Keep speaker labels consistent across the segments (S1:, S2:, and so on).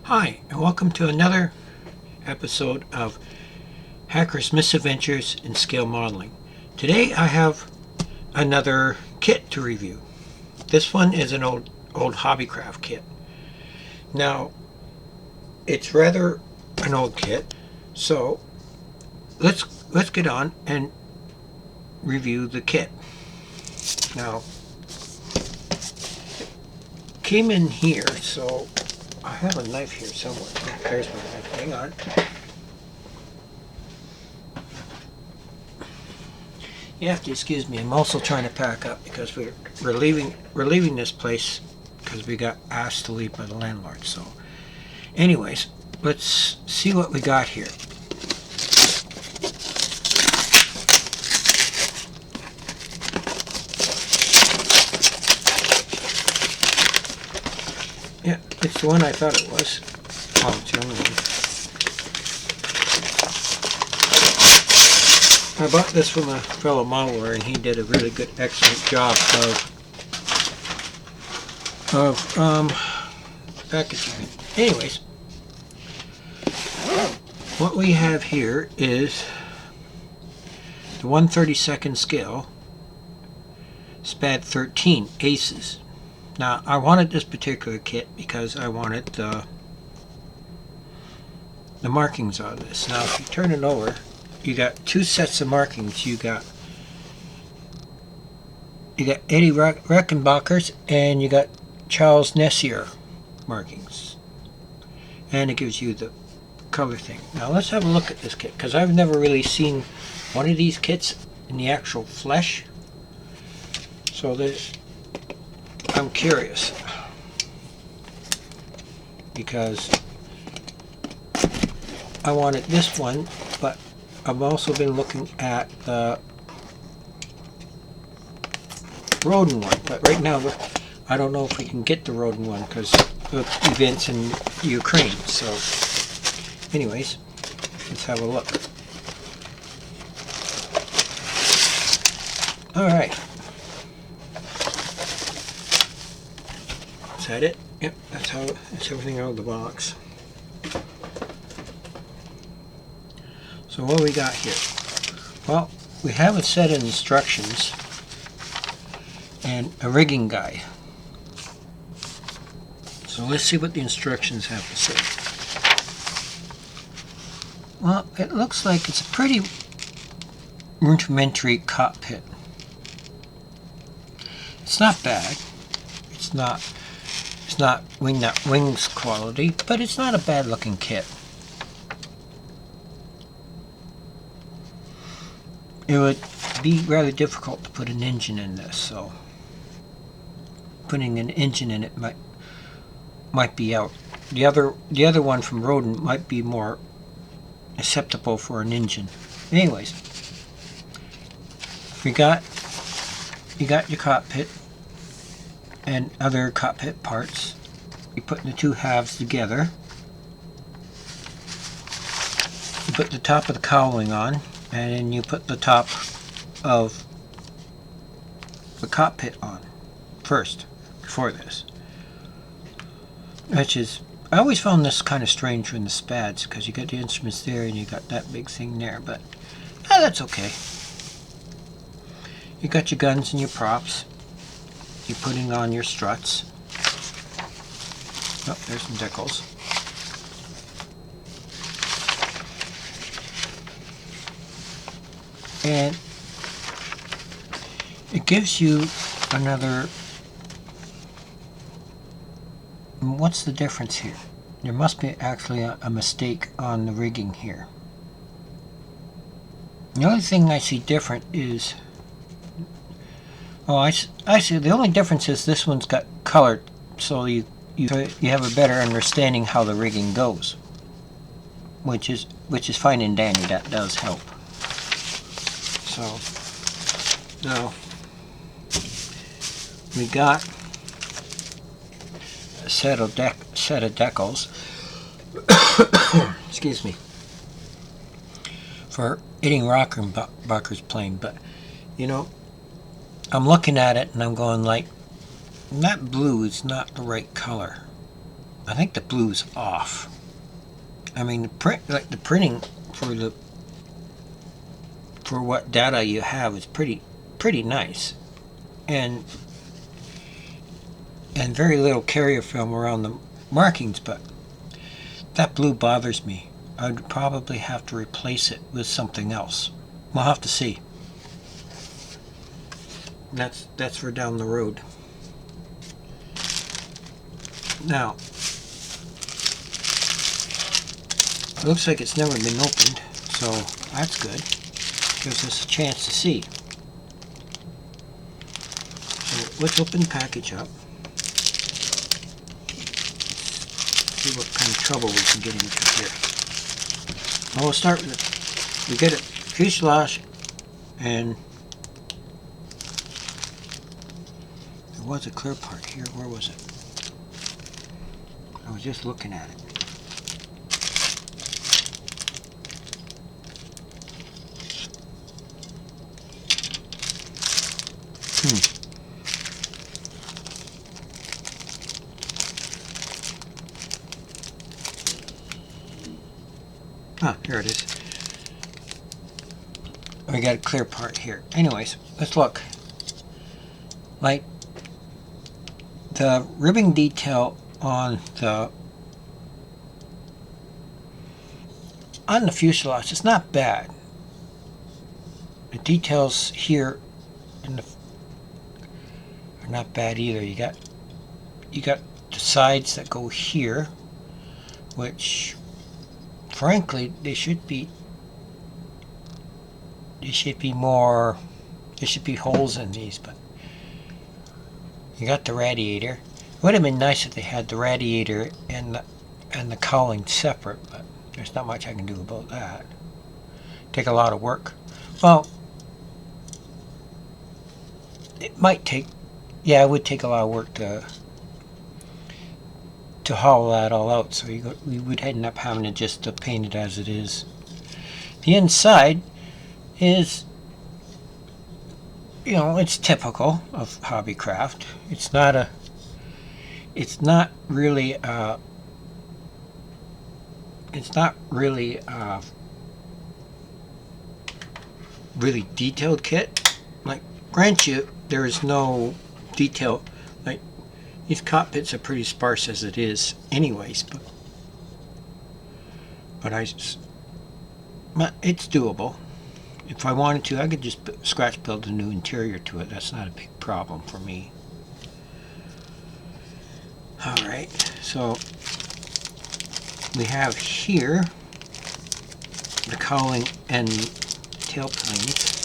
S1: Hi, and welcome to another episode of Hacker's Misadventures in Scale Modeling. Today I have another kit to review. This one is an old Hobbycraft kit. Now, it's rather an old kit, so let's get on and review the kit. Now, came in here, so I have a knife here somewhere. There's my knife. Hang on. You have to excuse me. I'm also trying to pack up because we're leaving this place because we got asked to leave by the landlord. So, anyways, let's see what we got here. Yeah, it's the one I thought it was. Oh, it's the only one. I bought this from a fellow modeler, and he did a really good, excellent job of packaging it. Anyways, what we have here is the 1/32 scale SPAD 13 Aces. Now, I wanted this particular kit because I wanted the markings on this. Now, if you turn it over, you got two sets of markings. You got Eddie Reichenbacher's and you got Charles Nessier markings. And it gives you the color thing. Now, let's have a look at this kit because I've never really seen one of these kits in the actual flesh. So I'm curious because I wanted this one, but I've also been looking at the Roden one, but right now I don't know if we can get the Roden one because of events in Ukraine. So anyways, let's have a look. Alright. Is that it? Yep, that's everything out of the box. So what do we got here? Well, we have a set of instructions and a rigging guide. So let's see what the instructions have to say. Well, it looks like it's a pretty rudimentary cockpit. It's not bad. It's not wings quality, but it's not a bad looking kit. It would be rather difficult to put an engine in this, so putting an engine in it might be out. The other one from Roden might be more acceptable for an engine. Anyways, you got your cockpit and other cockpit parts. You put the two halves together. You put the top of the cowling on, and then you put the top of the cockpit on first, before this. Which is, I always found this kind of strange in the SPADs, because you got the instruments there and you got that big thing there, but that's okay. You got your guns and your props. You're putting on your struts. Oh, there's some decals. And it gives you another. What's the difference here? There must be actually a mistake on the rigging here. The only thing I see different is, oh, I see. The only difference is this one's got colored, so you have a better understanding how the rigging goes, which is fine and dandy. That does help. So now we got a set of decals. Excuse me. For Eddie Reichenbacher's plane, but you know, I'm looking at it and I'm going like, that blue is not the right color. I think the blue's off. I mean, the printing for what data you have is pretty nice, and very little carrier film around the markings, but that blue bothers me. I'd probably have to replace it with something else. We'll have to see. That's for down the road. Now, it looks like it's never been opened, so that's good. Gives us a chance to see. So let's open the package up. See what kind of trouble we can get into here. Well, we'll start with it. We get a fuselage, and there was a clear part here. Where was it? I was just looking at it. Ah, here it is. We got a clear part here. Anyways, let's look. Like, the ribbing detail on the fuselage, it's not bad. The details here in the are not bad either. You got the sides that go here, which frankly there should be more. There should be holes in these, but you got the radiator. It would have been nice if they had the radiator and the cowling separate, but there's not much I can do about that. Take a lot of work. Well, it might take, yeah, it would take a lot of work to hollow that all out, so we would end up having to just paint it as it is. The inside is, you know, it's typical of Hobbycraft. It's not really really detailed kit. Like, grant you, there is no detail. Like, these cockpits are pretty sparse as it is anyways, but it's doable. If I wanted to, I could just scratch build a new interior to it. That's not a big problem for me. Alright, so we have here the cowling and tailplanes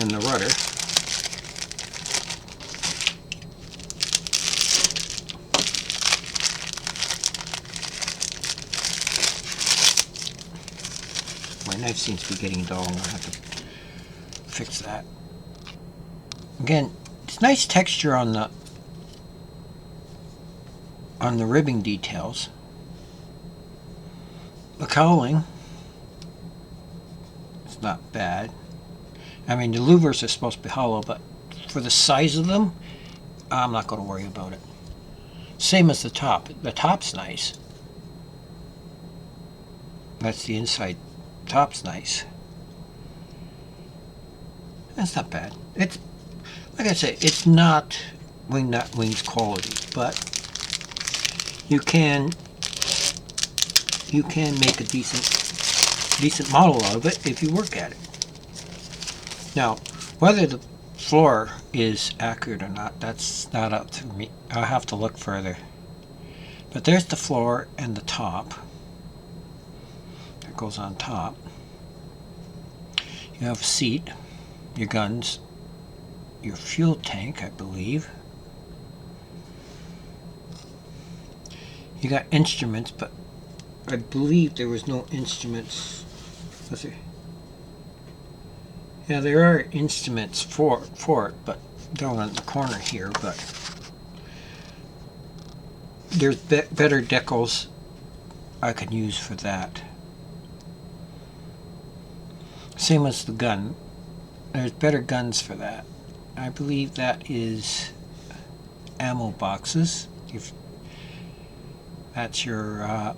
S1: and the rudder. My knife seems to be getting dull, and I'll have to fix that. Again, it's nice texture on the ribbing details. The cowling, it's not bad. I mean, the louvers are supposed to be hollow, but for the size of them, I'm not going to worry about it. Same as the top. The top's nice. That's the inside. Top's nice. That's not bad. It's, like I say, it's not Wings quality, but you can make a decent model out of it if you work at it. Now, whether the floor is accurate or not, that's not up to me. I'll have to look further. But there's the floor and the top. That goes on top. You have a seat, your guns, your fuel tank, I believe. You got instruments, but I believe there was no instruments. Let's see. Yeah, there are instruments for it, but down in the corner here. But there's better decals I could use for that. Same as the gun. There's better guns for that. I believe that is ammo boxes. If that's your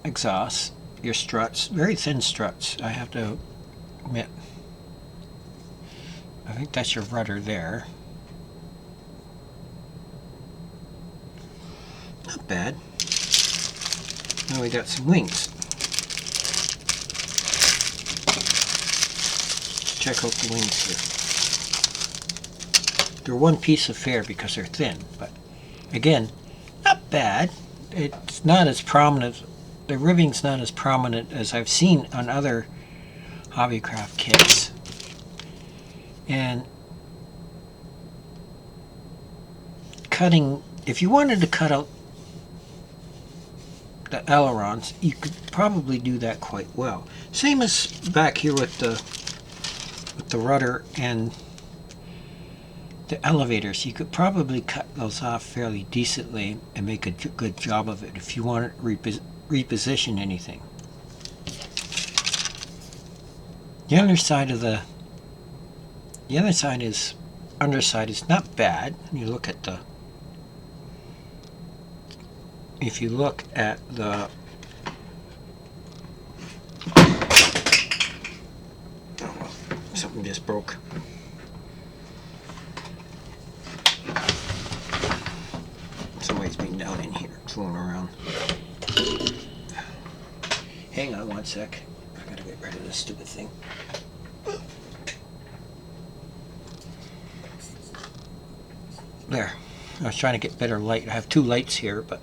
S1: exhaust, your struts, very thin struts, I have to admit. I think that's your rudder there. Not bad. Now we got some wings. Check out the wings here. They're one piece of fare because they're thin, but again, not bad. It's not as prominent. The ribbing's not as prominent as I've seen on other Hobbycraft kits. And cutting, if you wanted to cut out the ailerons, you could probably do that quite well. Same as back here with the rudder and the elevators. You could probably cut those off fairly decently and make a good job of it if you want to reposition anything. The other side of the underside is not bad. You look at the, if you look at the, oh well, something just broke. Somebody's been down in here fooling around. Hang on one sec. I gotta get rid of this stupid thing. There. I was trying to get better light. I have two lights here, but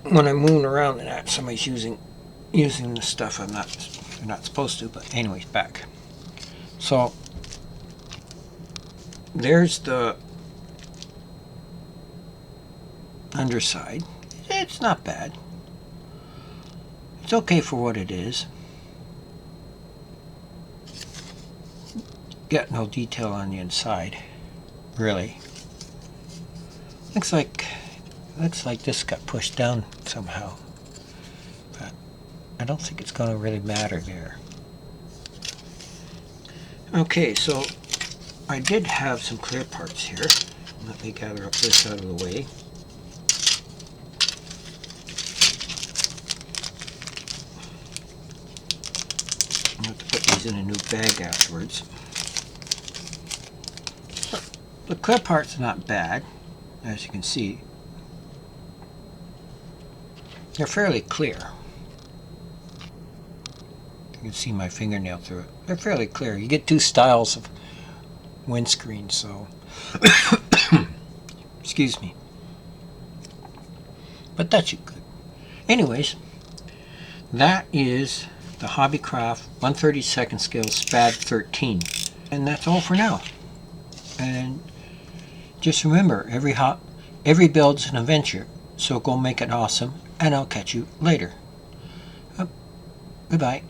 S1: when I'm moving around and that, somebody's using the stuff they're not supposed to. But anyways, back. So there's the underside. It's not bad. It's okay for what it is. Got no detail on the inside, really. Looks like this got pushed down somehow, but I don't think it's going to really matter there. Okay, so I did have some clear parts here. Let me gather up this out of the way. I have to put these in a new bag afterwards. The clear part's not bad, as you can see. They're fairly clear. You can see my fingernail through it. They're fairly clear. You get two styles of windscreen, so excuse me. But that's good. Anyways, that is the Hobbycraft 1/32 scale SPAD 13. And that's all for now. And just remember, every build's an adventure, so go make it awesome, and I'll catch you later. Goodbye.